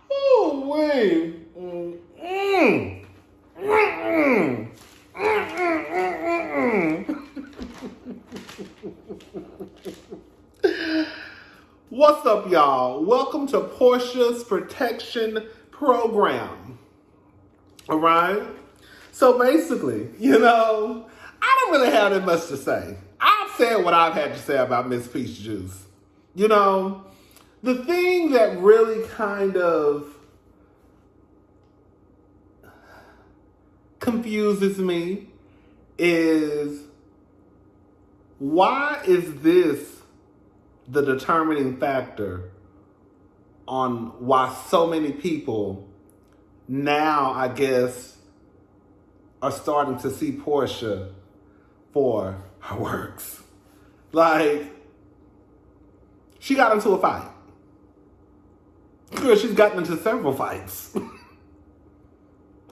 Oh, wait. What's up, y'all? Welcome to Porsha's Protection Program. All right? So basically, I don't really have that much to say. I've said what I've had to say about Miss Peach Juice. The thing that really kind of confuses me is, why is this the determining factor on why so many people now, I guess, are starting to see Porsha for her works? Like, she got into a fight. Girl, she's gotten into several fights.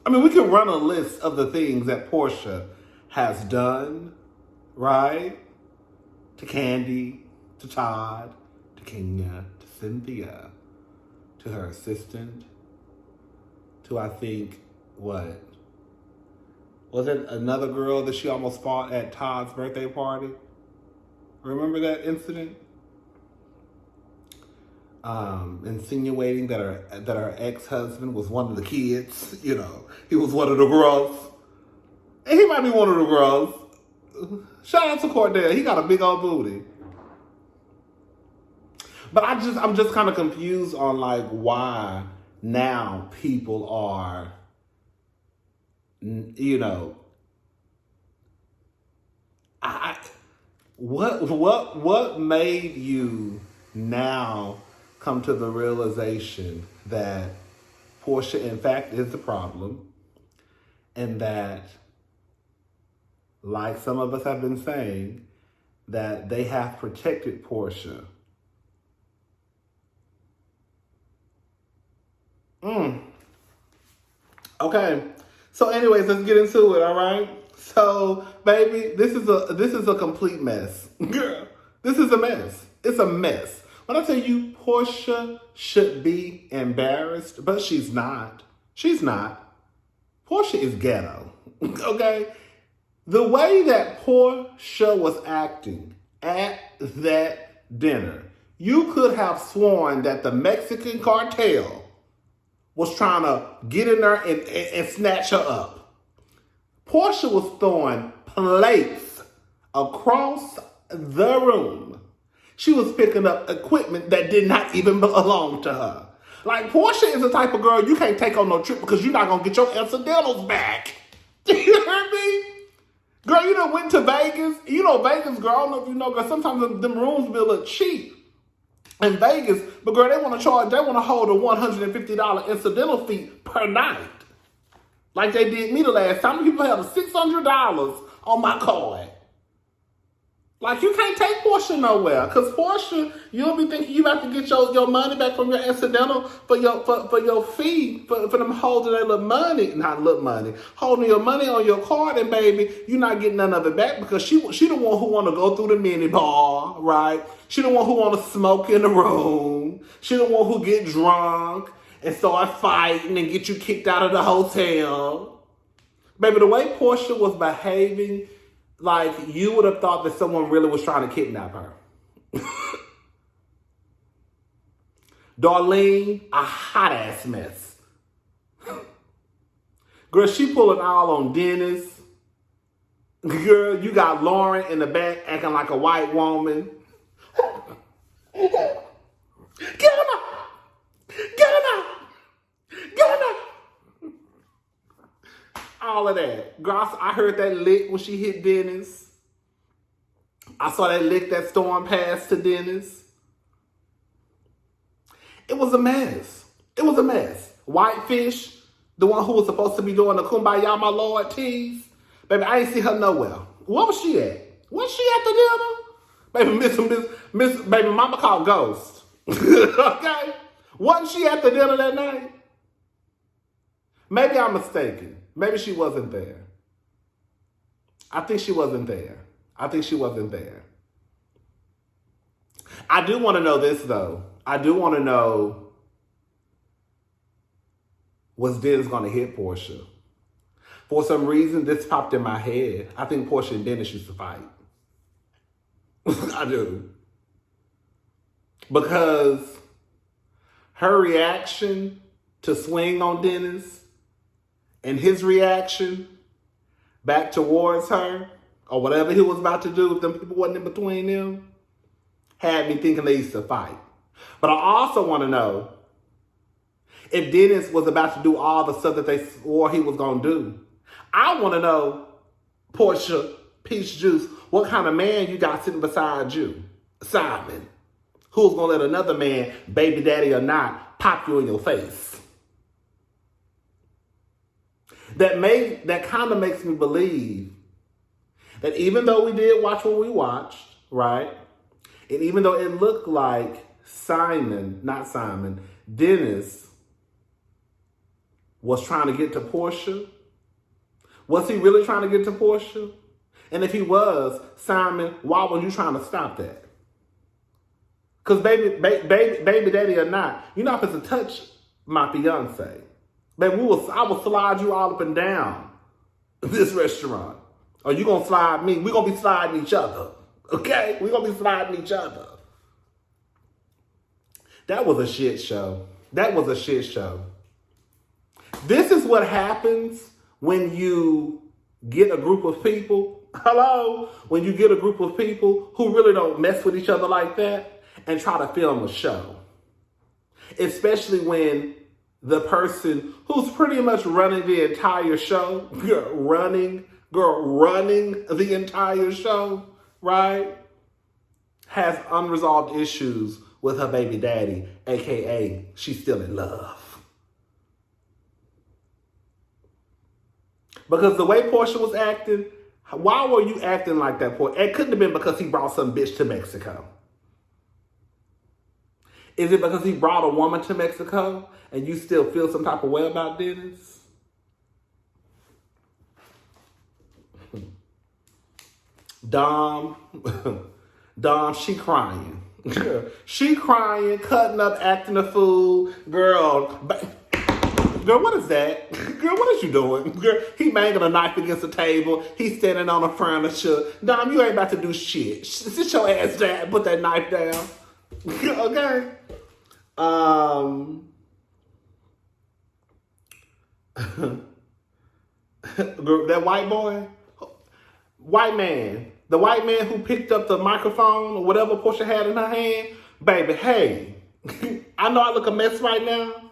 I mean, we can run a list of the things that Porsha has done, right? To Candy, to Todd, to Kenya, to Cynthia, to her assistant, to, I think, what? Was it another girl that she almost fought at Todd's birthday party? Remember that incident? Insinuating that her ex-husband was one of the kids. He was one of the girls. And he might be one of the girls. Shout out to Cordell. He got a big old booty. But I'm just kind of confused on why now people are, what made you now come to the realization that Porsha, in fact, is the problem, and that, like some of us have been saying, that they have protected Porsha? Okay. So anyways, let's get into it, all right? So, baby, this is a complete mess. Girl, this is a mess. It's a mess. When I tell you Porsha should be embarrassed, but she's not. She's not. Porsha is ghetto. Okay? The way that Porsha was acting at that dinner, you could have sworn that the Mexican cartel was trying to get in there and snatch her up. Porsha was throwing plates across the room. She was picking up equipment that did not even belong to her. Like, Porsha is the type of girl you can't take on no trip because you're not going to get your incidentals back. You hear me? Girl, you done went to Vegas. Vegas, girl, I don't know if you know, girl, sometimes them rooms be a little cheap in Vegas, but girl, they want to hold a $150 incidental fee per night. Like they did me the last time. People had $600 on my card. Like, you can't take Porsha nowhere. Because Porsha, you'll be thinking you have to get your money back from your incidental for your fee, for them holding their little money, not little money, holding your money on your card, and baby, you're not getting none of it back because she the one who want to go through the mini bar, right? She the one who want to smoke in the room. She the one who get drunk and start fighting and get you kicked out of the hotel. Baby, the way Porsha was behaving, like, you would have thought that someone really was trying to kidnap her. Darlene, a hot ass mess. Girl, she pulling all on Dennis. Girl, you got Lauren in the back acting like a white woman. Get him out! Get him out! Get him out! All of that. Girl, I heard that lick when she hit Dennis. I saw that lick that stormed past to Dennis. It was a mess. It was a mess. Whitefish, the one who was supposed to be doing the Kumbaya, my Lord tease. Baby, I ain't see her nowhere. Where was she at? Was she at the dinner? Baby, baby, mama called Ghost. Okay? Wasn't she at the dinner that night? Maybe I'm mistaken. Maybe she wasn't there. I think she wasn't there. I do want to know this, though. I do want to know, was Dennis going to hit Porsha? For some reason, this popped in my head. I think Porsha and Dennis used to fight. I do. Because her reaction to swing on Dennis and his reaction back towards her, or whatever he was about to do if them people wasn't in between them, had me thinking they used to fight. But I also want to know if Dennis was about to do all the stuff that they swore he was going to do. I want to know, Porsha, Peach Juice, what kind of man you got sitting beside you? Simon. Who's going to let another man, baby daddy or not, pop you in your face? That kind of makes me believe that even though we did watch what we watched, right? And even though it looked like Dennis was trying to get to Porsha, was he really trying to get to Porsha? And if he was, Simon, why were you trying to stop that? Because baby daddy or not, you're not supposed to touch my fiance. Baby, I will slide you all up and down this restaurant. Or you going to slide me. We're going to be sliding each other. Okay? We're going to be sliding each other. That was a shit show. This is what happens when you get a group of people. Hello? When you get a group of people who really don't mess with each other like that and try to film a show. Especially when the person who's pretty much running the entire show, running the entire show, right, has unresolved issues with her baby daddy, aka she's still in love. Because the way Porsha was acting, why were you acting like that, Porsha? It couldn't have been because he brought some bitch to Mexico. Is it because he brought a woman to Mexico and you still feel some type of way about Dennis? Dom, she crying. She crying, cutting up, acting a fool. Girl, what is that? Girl, what is you doing? Girl, he banging a knife against the table. He's standing on the furniture. Dom, you ain't about to do shit. Sit your ass down. Put that knife down. Okay? That the white man who picked up the microphone or whatever Porsha had in her hand, baby, hey, I know I look a mess right now.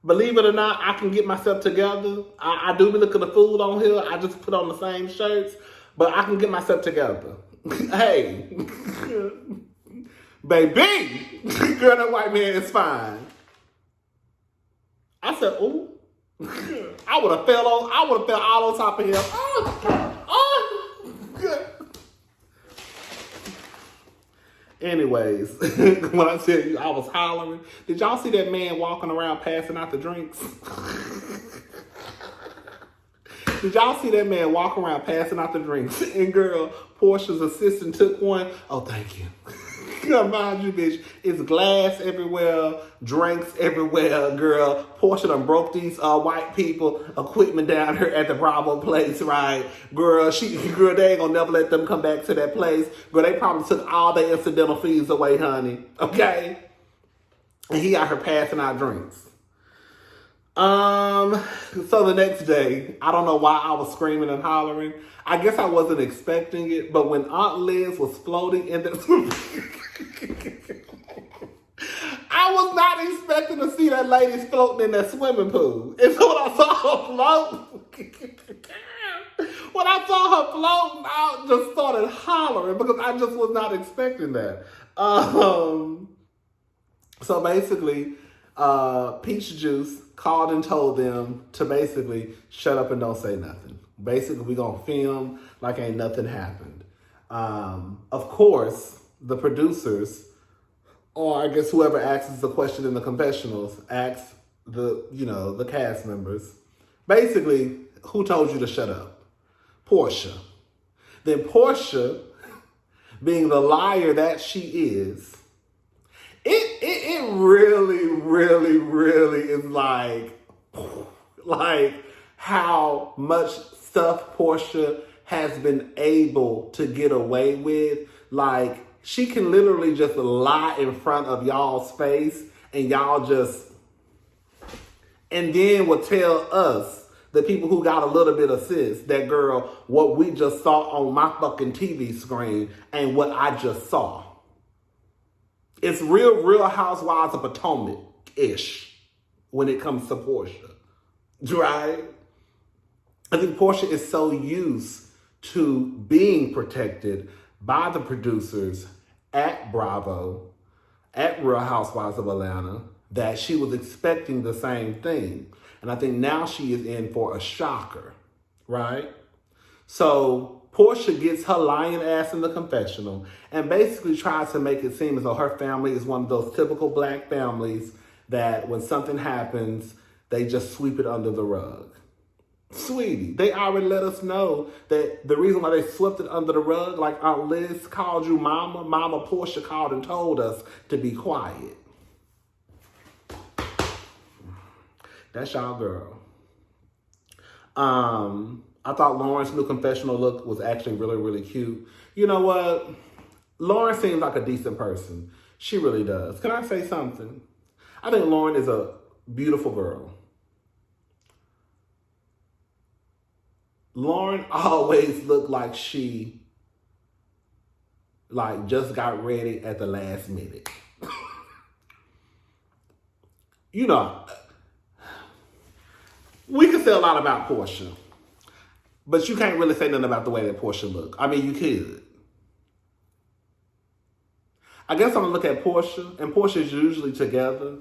Believe it or not, I can get myself together. I do be looking a fool on here. I just put on the same shirts, but I can get myself together. Hey, baby, girl, that white man is fine. I said, ooh, I would have fell all on top of him. Anyways, when I tell you I was hollering, did y'all see that man walking around passing out the drinks? Did y'all see that man walking around passing out the drinks? And girl, Porsha's assistant took one. Oh, thank you. Mind you, bitch, it's glass everywhere, drinks everywhere, girl. Porsha done broke these white people equipment down here at the Bravo place, right? Girl, they ain't gonna never let them come back to that place. Girl, they probably took all their incidental fees away, honey. Okay? And he out here passing out drinks. So the next day, I don't know why I was screaming and hollering. I guess I wasn't expecting it, but when Aunt Liz was floating in the... I was not expecting to see that lady floating in that swimming pool. And so when I saw her floating, I just started hollering because I just was not expecting that. So basically, Peach Juice called and told them to basically shut up and don't say nothing. Basically, we're going to film like ain't nothing happened. Of course, the producers, or I guess whoever asks the question in the confessionals, asks the cast members, basically, who told you to shut up? Porsha. Then Porsha, being the liar that she is, It really, really, really is like how much stuff Porsha has been able to get away with. Like, she can literally just lie in front of y'all's face and y'all just, and then will tell us, the people who got a little bit of sense, that girl, what we just saw on my fucking TV screen and what I just saw. It's real Housewives of Potomac-ish when it comes to Porsha, right? I think Porsha is so used to being protected by the producers at Bravo, at Real Housewives of Atlanta, that she was expecting the same thing. And I think now she is in for a shocker, right? So Porsha gets her lying ass in the confessional and basically tries to make it seem as though her family is one of those typical black families that when something happens, they just sweep it under the rug. Sweetie, they already let us know that the reason why they swept it under the rug, like Aunt Liz called you mama, Mama Porsha called and told us to be quiet. That's y'all girl. I thought Lauren's new confessional look was actually really cute. You know what? Lauren seems like a decent person. She really does. Can I say something? I think Lauren is a beautiful girl. Lauren always looked like she just got ready at the last minute. You know, we could say a lot about Porsha, but you can't really say nothing about the way that Porsha look. I mean, you could. I guess I'm gonna look at Porsha, and Portia's usually together.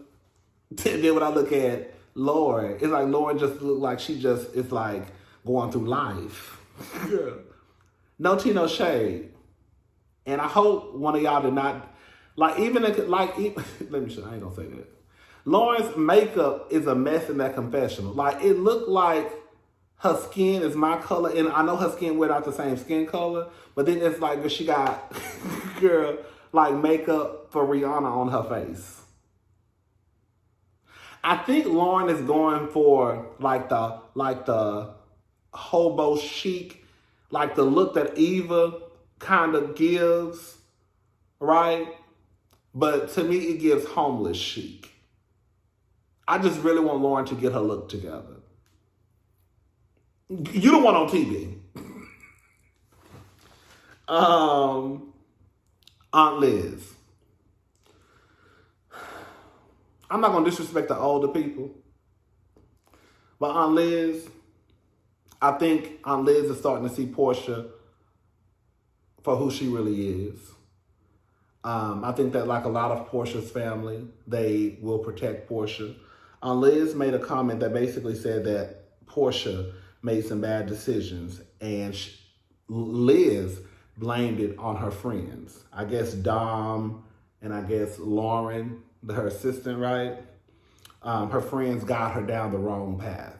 And then when I look at Lauren, it's like Lauren just look like she just is like going through life. No tea, no shade. And I hope one of y'all did not, let me show, I ain't gonna say that. Lauren's makeup is a mess in that confessional. Like, it looked like her skin is my color, and I know her skin went out the same skin color, but then it's like she got, girl, like makeup for Rihanna on her face. I think Lauren is going for like the hobo chic, like the look that Eva kind of gives, right? But to me, it gives homeless chic. I just really want Lauren to get her look together. You don't want on TV. Aunt Liz. I'm not going to disrespect the older people. But Aunt Liz, I think Aunt Liz is starting to see Porsha for who she really is. I think that like a lot of Porsha's family, they will protect Porsha. Aunt Liz made a comment that basically said that Porsha made some bad decisions, and Liz blamed it on her friends. I guess Dom and I guess Lauren, her assistant, right? Her friends got her down the wrong path.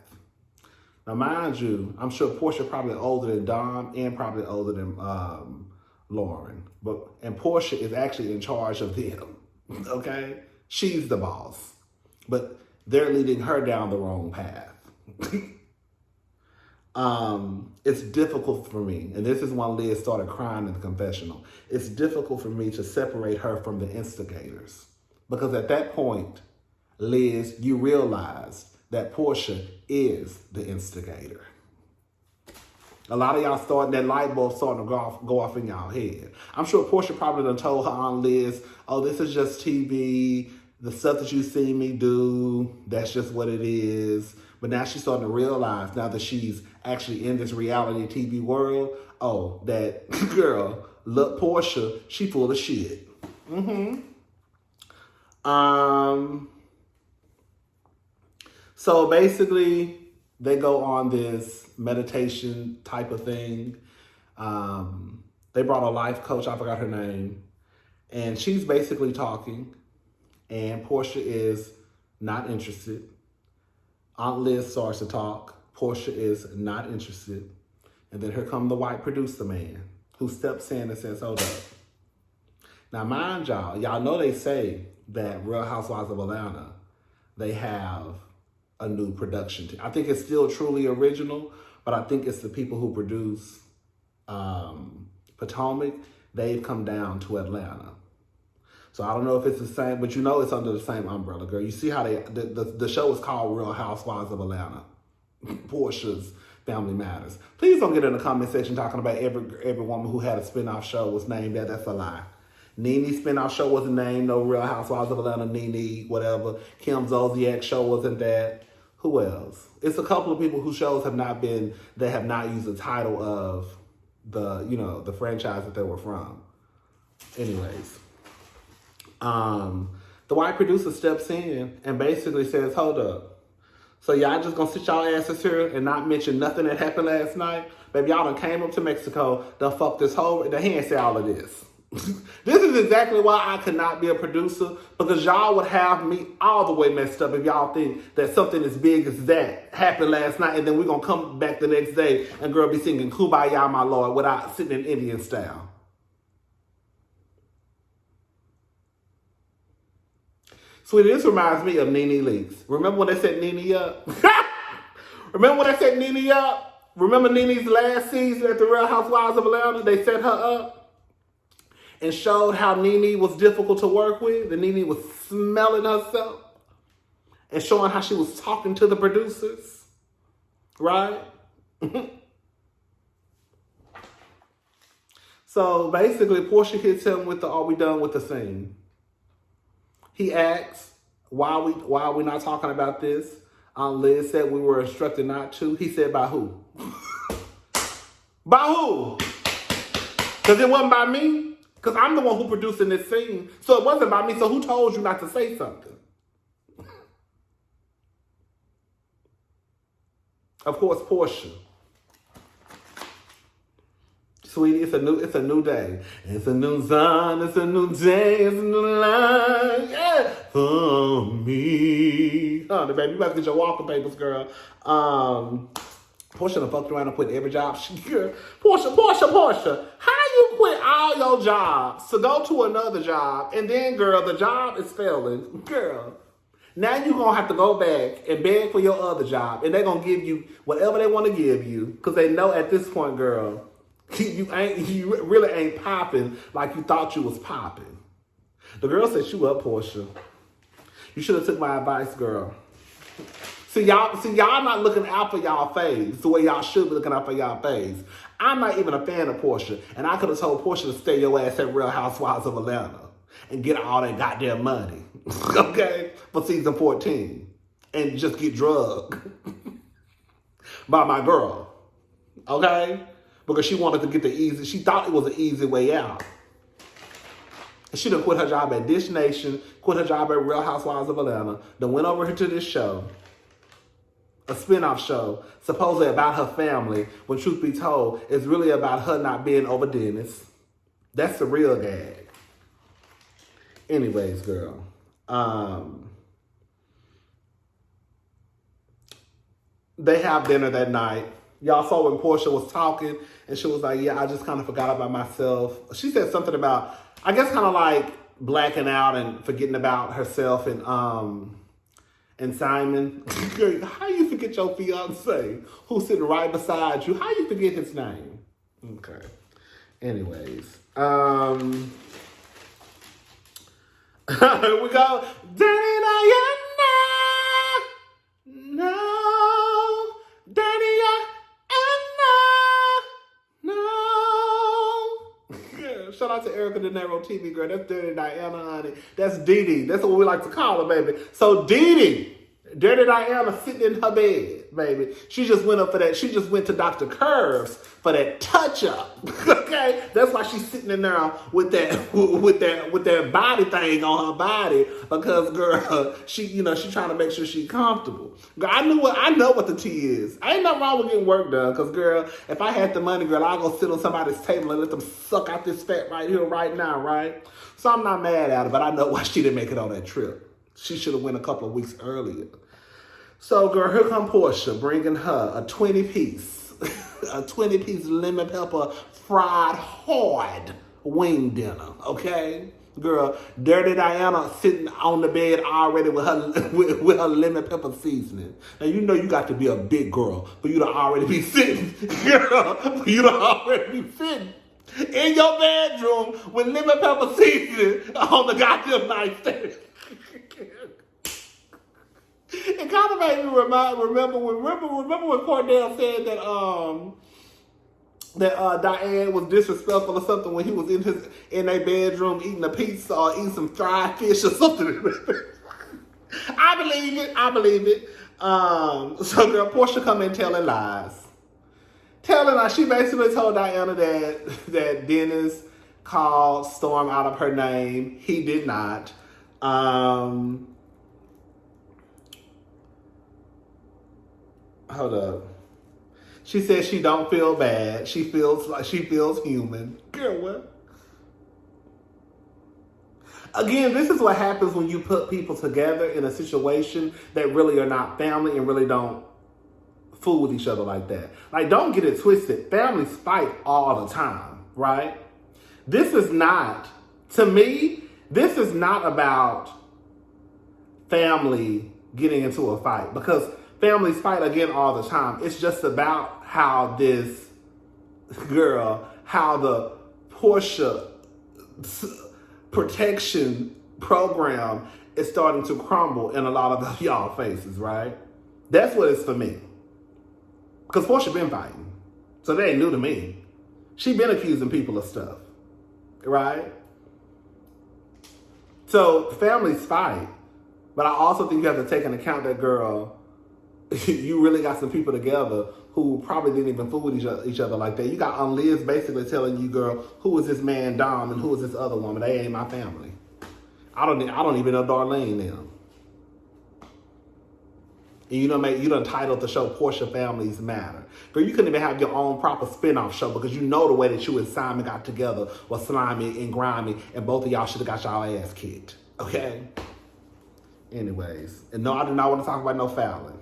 Now, mind you, I'm sure Porsha probably older than Dom and probably older than Lauren. And Porsha is actually in charge of them, okay? She's the boss. But they're leading her down the wrong path. It's difficult for me, and this is when Liz started crying in the confessional. It's difficult for me to separate her from the instigators. Because at that point, Liz, you realized that Porsha is the instigator. A lot of y'all that light bulb starting to go off in y'all head. I'm sure Porsha probably done told her Aunt Liz, oh, this is just TV. The stuff that you see me do, that's just what it is. But now she's starting to realize, now that she's actually in this reality TV world, oh, that girl, look, Porsha, she full of shit. So basically, they go on this meditation type of thing. They brought a life coach, I forgot her name, and she's basically talking, and Porsha is not interested. Aunt Liz starts to talk. Porsha is not interested. And then here come the white producer man who steps in and says, hold up. Now, mind y'all know they say that Real Housewives of Atlanta, they have a new production team. I think it's still truly original, but I think it's the people who produce Potomac. They've come down to Atlanta. So I don't know if it's the same, but you know it's under the same umbrella, girl. You see how the show is called Real Housewives of Atlanta. Porsha's Family Matters. Please don't get in the comment section talking about every woman who had a spinoff show was named that. That's a lie. Nene's spinoff show wasn't named no Real Housewives of Atlanta, Nene, whatever. Kim Zolciak's show wasn't that. Who else? It's a couple of people whose shows have not used the title of the franchise that they were from. Anyways, the white producer steps in and basically says, hold up. So y'all just gonna sit y'all asses here and not mention nothing that happened last night? Baby, y'all done came up to Mexico, done fucked this whole, he ain't say all of this. This is exactly why I could not be a producer, because y'all would have me all the way messed up if y'all think that something as big as that happened last night and then we're gonna come back the next day and girl be singing Kumbaya, my Lord, without sitting in Indian style. Sweetie, this reminds me of Nene Leakes. Remember when they set Nene up? Remember when they set Nene up? Remember Nene's last season at the Real Housewives of Atlanta? They set her up and showed how Nene was difficult to work with. And Nene was smelling herself and showing how she was talking to the producers. Right? So basically, Porsha hits him with the, are we done with the scene? He asks, why are we not talking about this? Liz said we were instructed not to. He said, by who? By who? Because it wasn't by me. Because I'm the one who producing this scene. So it wasn't by me. So who told you not to say something? Of course, Porsha. Sweetie, it's a new day. It's a new sun, it's a new day, it's a new life, yeah, for me. Honey, baby, you better get your walker papers, girl. Porsha done fucked around and quit every job. Porsha, how you quit all your jobs to go to another job, and then, girl, the job is failing, girl. Now you're going to have to go back and beg for your other job, and they're going to give you whatever they want to give you, because they know at this point, girl, you really ain't popping like you thought you was popping. The girl said, "You up, Porsha? You should have took my advice, girl." See y'all not looking out for y'all face the way y'all should be looking out for y'all face. I'm not even a fan of Porsha, and I could have told Porsha to stay your ass at Real Housewives of Atlanta and get all that goddamn money, okay, for season 14, and just get drugged by my girl, okay. Because she wanted to get she thought it was an easy way out. And she done quit her job at Dish Nation, quit her job at Real Housewives of Atlanta, then went over here to this show, a spinoff show, supposedly about her family, when truth be told, it's really about her not being over Dennis. That's the real gag. Anyways, girl. They have dinner that night. Y'all saw when Porsha was talking, and she was like, yeah, I just kind of forgot about myself. She said something about, I guess kind of like blacking out and forgetting about herself and Simon. Girl, how you forget your fiance who's sitting right beside you? How you forget his name? Okay. Anyways. Here we go. Danny Diana. No. Danny Shout out to Erica De Niro TV, girl. That's Dirty Diana, honey. That's Dee Dee. That's what we like to call her, baby. So Dee Dee, Dirty Diana sitting in her bed, baby. She just went up for that. She just went to Dr. Curves for that touch-up, okay? That's why she's sitting in there with that body thing on her body, because, girl, she trying to make sure she's comfortable. Girl, I know what the tea is. I ain't nothing wrong with getting work done, because, girl, if I had the money, girl, I'll go sit on somebody's table and let them suck out this fat right here, right now, right? So I'm not mad at her, but I know why she didn't make it on that trip. She should have went a couple of weeks earlier. So, girl, here come Porsha bringing her a 20-piece, a 20-piece lemon pepper fried hard wing dinner, okay? Girl, Dirty Diana sitting on the bed already with her with her lemon pepper seasoning. Now you know you got to be a big girl for you to already be sitting, girl, for you to already be sitting in your bedroom with lemon pepper seasoning on the goddamn nightstand. It kind of made me remember when Cordell said that Diane was disrespectful or something when he was in their bedroom eating a pizza or eating some fried fish or something. I believe it. So girl, Porsha come in telling lies. She basically told Diana that Dennis called Storm out of her name. He did not. Hold up. She says she don't feel bad. She feels human. Girl, what? Again, this is what happens when you put people together in a situation that really are not family and really don't fool with each other like that. Like, don't get it twisted. Families fight all the time, right? This is not, to me, this is not about family getting into a fight, because families fight again all the time. It's just about how the Porsha protection program is starting to crumble in a lot of y'all faces, right? That's what it's for me. Because Porsha been fighting. So that ain't new to me. She been accusing people of stuff, right? So families fight. But I also think you have to take into account that, girl, you really got some people together who probably didn't even fool with each other like that. You got Liz basically telling you, girl, who is this man Dom and who is this other woman? They ain't my family. I don't even know Darlene now. And you done titled the show Porsha Families Matter. Girl, you couldn't even have your own proper spinoff show because you know the way that you and Simon got together was slimy and grimy, and both of y'all should have got y'all ass kicked. Okay? Anyways. And no, I do not want to talk about no Fallon.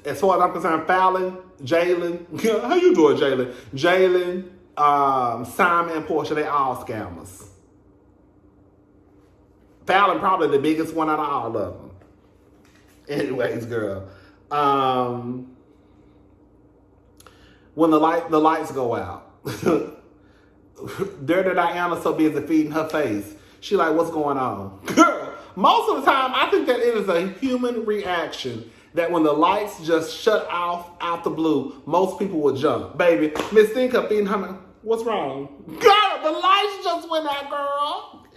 As far as I'm concerned, Fallon, Jalen, how you doing, Jalen? Jalen, Simon, and Porsha, they all scammers. Fallon probably the biggest one out of all of them. Anyways, girl. When the lights go out, Dirty Diana so busy feeding her face. She like, what's going on? Girl, most of the time, I think that it is a human reaction that when the lights just shut off out the blue, most people will jump. Baby, Miss Thinker feeding her, what's wrong? Girl, the lights just went out, girl.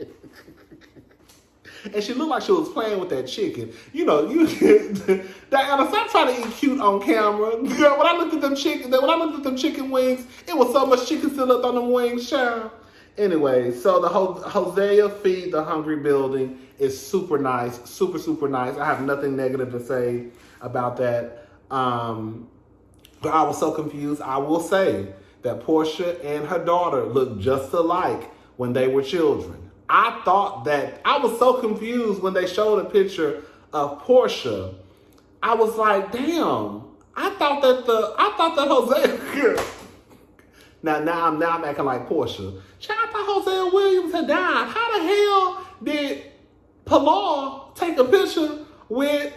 And she looked like she was playing with that chicken. Diana, stop trying to eat cute on camera. Girl, when I looked at them chicken wings, it was so much chicken still left on them wings, child. Anyway, so the Hosea Feed the Hungry building is super nice, super, super nice. I have nothing negative to say about that. But I was so confused. I will say that Porsha and her daughter looked just alike when they were children. I thought that, I was so confused when they showed a picture of Porsha. I was like, damn, I thought that Hosea, now I'm acting like Porsha. I thought Hosea Williams had died. How the hell did Pilar take a picture with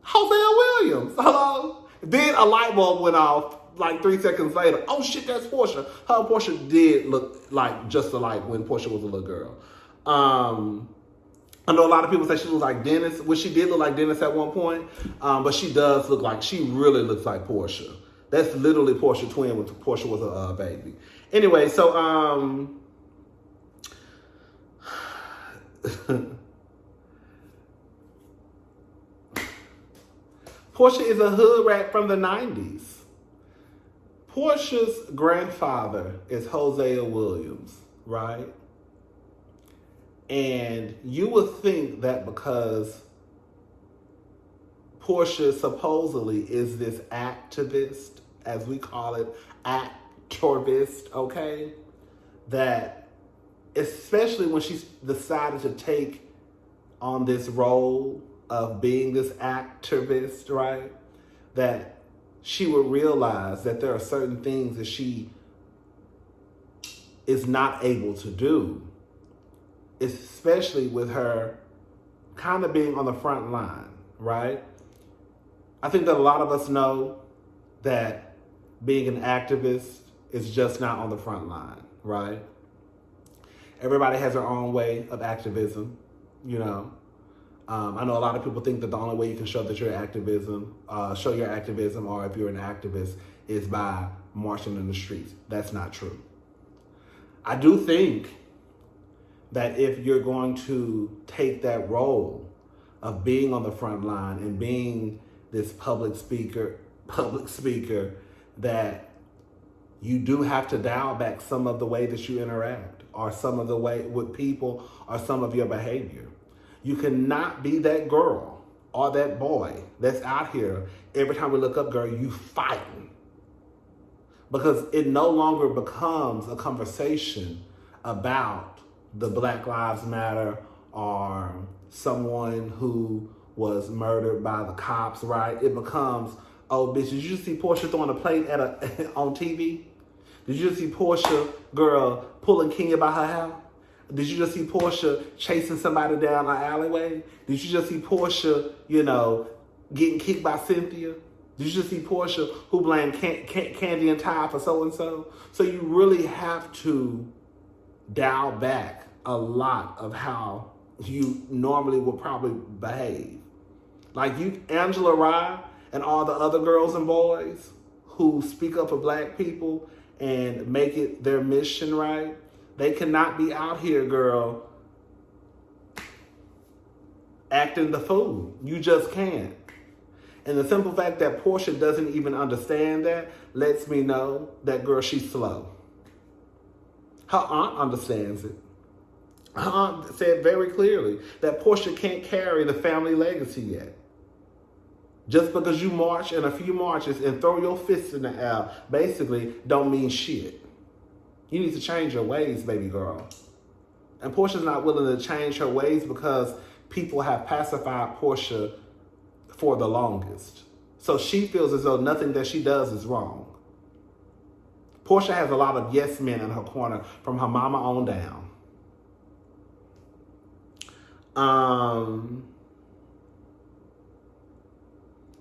Hosea Williams? Hello? Then a light bulb went off like 3 seconds later. Oh shit, that's Porsha. Her and Porsha did look like just alike when Porsha was a little girl. I know a lot of people say she looks like Dennis, which she did look like Dennis at one point, but she really looks like Porsha. That's literally Porsha twin when Porsha was a baby. Anyway, so Porsha is a hood rat from the 90s. Porsha's grandfather is Hosea Williams, right? And you would think that because Porsha supposedly is this activist, as we call it, activist, okay? That especially when she decided to take on this role of being this activist, right? That she would realize that there are certain things that she is not able to do especially with her kind of being on the front line, right? I think that a lot of us know that being an activist is just not on the front line, right? Everybody has their own way of activism, you know. I know a lot of people think that the only way you can show that you're show your activism, or if you're an activist, is by marching in the streets. That's not true. I do think that if you're going to take that role of being on the front line and being this public speaker, that you do have to dial back some of the way that you interact, or some of the way with people, or some of your behavior. You cannot be that girl or that boy that's out here every time we look up, girl, you fighting. Because it no longer becomes a conversation about the Black Lives Matter or someone who was murdered by the cops, right? It becomes, oh, bitch, did you just see Porsha throwing a plate on TV? Did you just see Porsha, girl, pulling Kenya by her hair? Did you just see Porsha chasing somebody down an alleyway? Did you just see Porsha, getting kicked by Cynthia? Did you just see Porsha who blamed Candy and Ty for so-and-so? So you really have to dial back a lot of how you normally would probably behave. Like Angela Rye and all the other girls and boys who speak up for Black people and make it their mission, right? They cannot be out here, girl, acting the fool. You just can't. And the simple fact that Porsha doesn't even understand that lets me know that, girl, she's slow. Her aunt understands it. Her aunt said very clearly that Porsha can't carry the family legacy yet. Just because you march in a few marches and throw your fists in the air, basically, don't mean shit. You need to change your ways, baby girl. And Porsha's not willing to change her ways because people have pacified Porsha for the longest. So she feels as though nothing that she does is wrong. Porsha has a lot of yes men in her corner from her mama on down.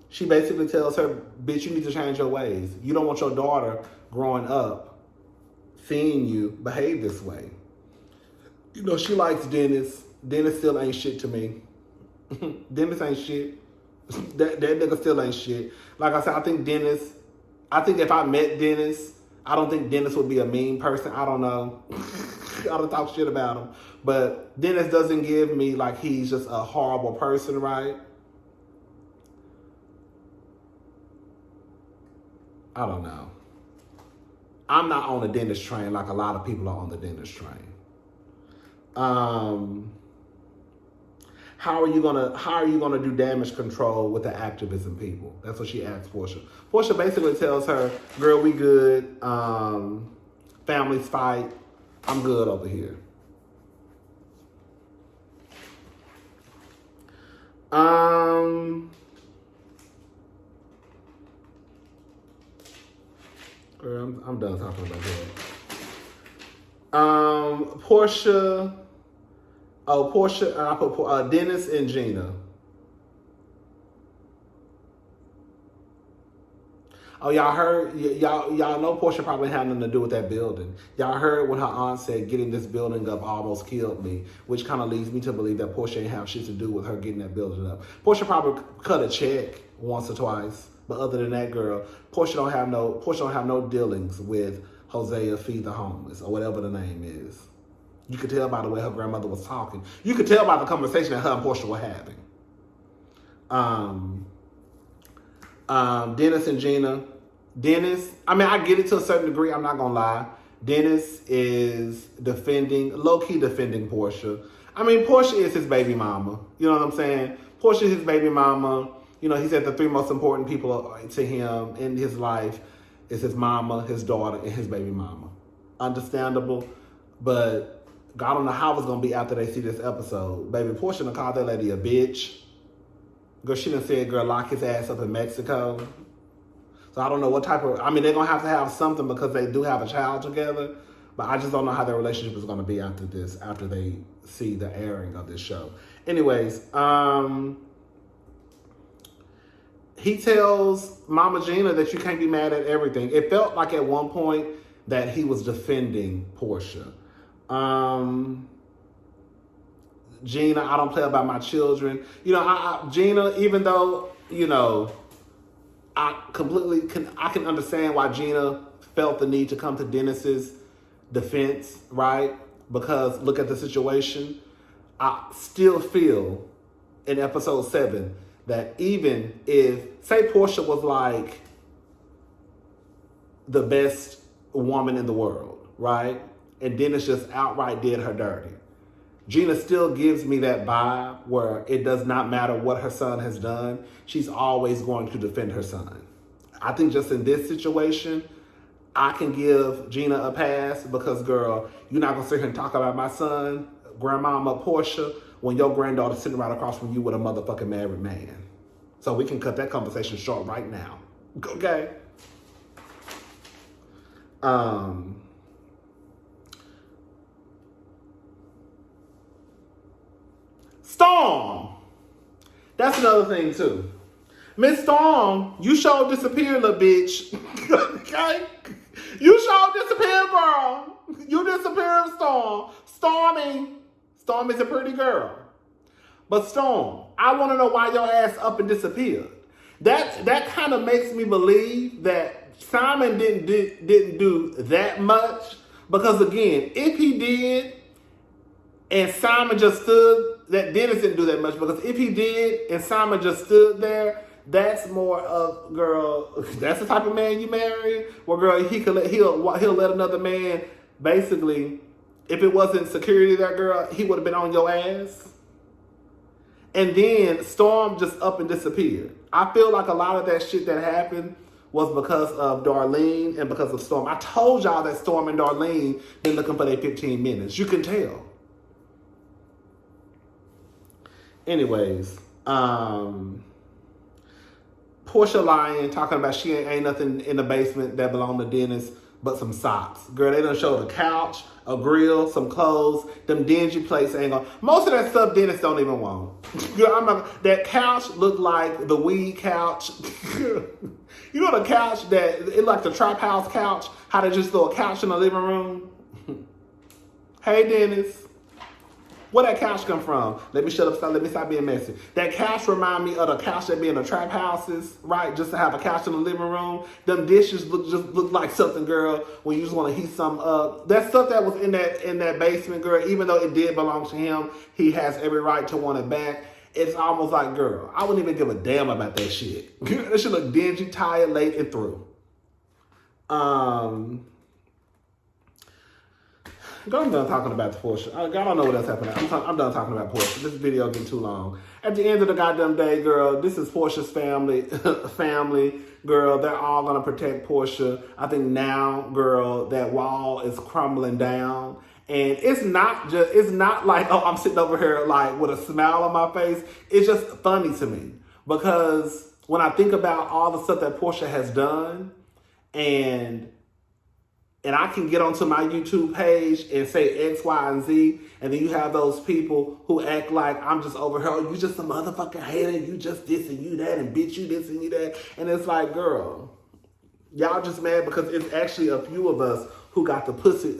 She basically tells her, bitch, you need to change your ways. You don't want your daughter growing up seeing you behave this way. She likes Dennis. Dennis still ain't shit to me. Dennis ain't shit. That nigga still ain't shit. Like I said, I think if I met Dennis, I don't think Dennis would be a mean person. I don't know. I don't talk shit about him. But Dennis doesn't give me like he's just a horrible person, right? I don't know. I'm not on the Dennis train like a lot of people are on the Dennis train. How are you gonna do damage control with the activism people? That's what she asked Porsha. Porsha basically tells her, girl, we good. Families fight. I'm good over here. Girl, I'm done talking about that. Porsha, I put Dennis and Gina. Oh, y'all heard? Y'all know Porsha probably had nothing to do with that building. Y'all heard when her aunt said getting this building up almost killed me, which kind of leads me to believe that Porsha ain't have shit to do with her getting that building up. Porsha probably cut a check once or twice, but other than that, girl, Porsha don't have no dealings with Hosea Feed the Homeless or whatever the name is. You could tell by the way her grandmother was talking. You could tell by the conversation that her and Porsha were having. Dennis and Gina. Dennis, I get it to a certain degree, I'm not gonna lie. Dennis is low-key defending Porsha. Porsha is his baby mama. You know what I'm saying? Porsha is his baby mama. He said the three most important people to him in his life is his mama, his daughter, and his baby mama. Understandable, but God don't know how it's gonna be after they see this episode. Baby, Porsha done called that lady a bitch. Girl, she done said, girl, lock his ass up in Mexico. So I don't know what type of, they're gonna have to have something because they do have a child together. But I just don't know how their relationship is going to be after they see the airing of this show. Anyways, he tells Mama Gina that you can't be mad at everything. It felt like at one point that he was defending Porsha. Gina, I don't play about my children. Gina, even though, I can understand why Gina felt the need to come to Dennis's defense, right? Because look at the situation. I still feel in episode 7 that even if, say Porsha was like the best woman in the world, right? And Dennis just outright did her dirty. Gina still gives me that vibe where it does not matter what her son has done. She's always going to defend her son. I think just in this situation, I can give Gina a pass because, girl, you're not going to sit here and talk about my son, grandmama Porsha, when your granddaughter's sitting right across from you with a motherfucking married man. So we can cut that conversation short right now. Okay? Storm. That's another thing, too. Miss Storm, you sure disappeared, little bitch. Okay? You sure disappeared, girl. You disappeared, Storm. Storm is a pretty girl. But Storm, I want to know why your ass up and disappeared. That kind of makes me believe that Simon didn't do that much. Because again, if he did, and Simon just stood, that Dennis didn't do that much. Because if he did, and Simon just stood there, that's more of, girl, that's the type of man you marry. Well, girl, he'll let another man, basically, if it wasn't security there, girl, he would have been on your ass. And then Storm just up and disappeared. I feel like a lot of that shit that happened was because of Darlene and because of Storm. I told y'all that Storm and Darlene been looking for their 15 minutes. You can tell. Anyways, Porsha lying, talking about she ain't nothing in the basement that belong to Dennis but some socks. Girl, they done showed a couch, a grill, some clothes. Them dingy plates ain't gonna. Most of that stuff Dennis don't even want. Girl, that couch looked like the weed couch. You know the couch it like the trap house couch? How they just throw a couch in the living room? Hey, Dennis. Where that couch come from? Let me shut up, let me stop being messy. That couch remind me of the couch that be in the trap houses, right? Just to have a couch in the living room. Them dishes look like something, girl, when you just want to heat something up. That stuff that was in that basement, girl, even though it did belong to him, he has every right to want it back. It's almost like, girl, I wouldn't even give a damn about that shit. That shit look dingy, tired, late, and through. Girl, I'm done talking about the Porsha. I don't know what else happened. I'm done talking about Porsha. This video getting too long. At the end of the goddamn day, girl, this is Porsha's family. Girl, they're all going to protect Porsha. I think now, girl, that wall is crumbling down. And it's not like, oh, I'm sitting over here like with a smile on my face. It's just funny to me. Because when I think about all the stuff that Porsha has done and I can get onto my YouTube page and say X, Y, and Z, and then you have those people who act like I'm just over here, oh, you just a motherfucking hater, you just this and you that, and bitch, you this and you that. And it's like, girl, y'all just mad because it's actually a few of us who got the pussy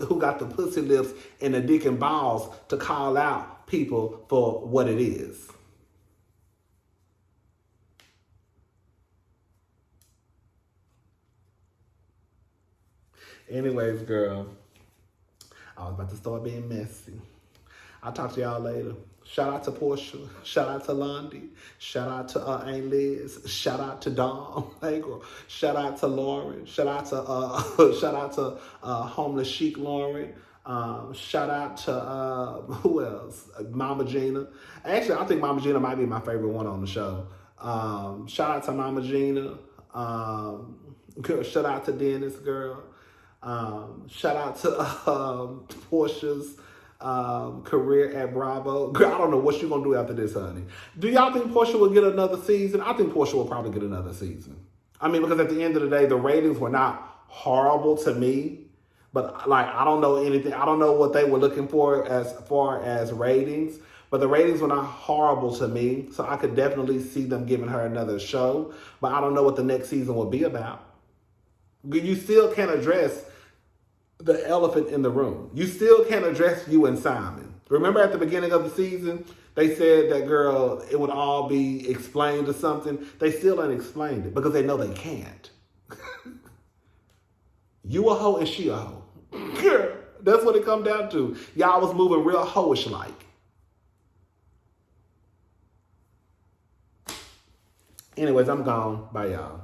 lips and the dick and balls to call out people for what it is. Anyways, girl, I was about to start being messy. I'll talk to y'all later. Shout out to Porsha. Shout out to Londi. Shout out to Aunt Liz. Shout out to Dom. Hey, girl. Shout out to Lauren. Shout out to Homeless Chic Lauren. Shout out to who else? Mama Gina. Actually, I think Mama Gina might be my favorite one on the show. Shout out to Mama Gina. Girl, shout out to Dennis, girl. Shout out to Porsha's career at Bravo. Girl, I don't know what you're going to do after this, honey. Do y'all think Porsha will get another season? I think Porsha will probably get another season. I mean, because at the end of the day, the ratings were not horrible to me. But like, I don't know anything. I don't know what they were looking for as far as ratings. But the ratings were not horrible to me. So I could definitely see them giving her another show. But I don't know what the next season will be about. You still can't address the elephant in the room. You still can't address you and Simon. Remember at the beginning of the season, they said that, girl, it would all be explained or something. They still ain't explained it because they know they can't. You a hoe and she a hoe. Girl, that's what it come down to. Y'all was moving real hoish like. Anyways, I'm gone. Bye, y'all.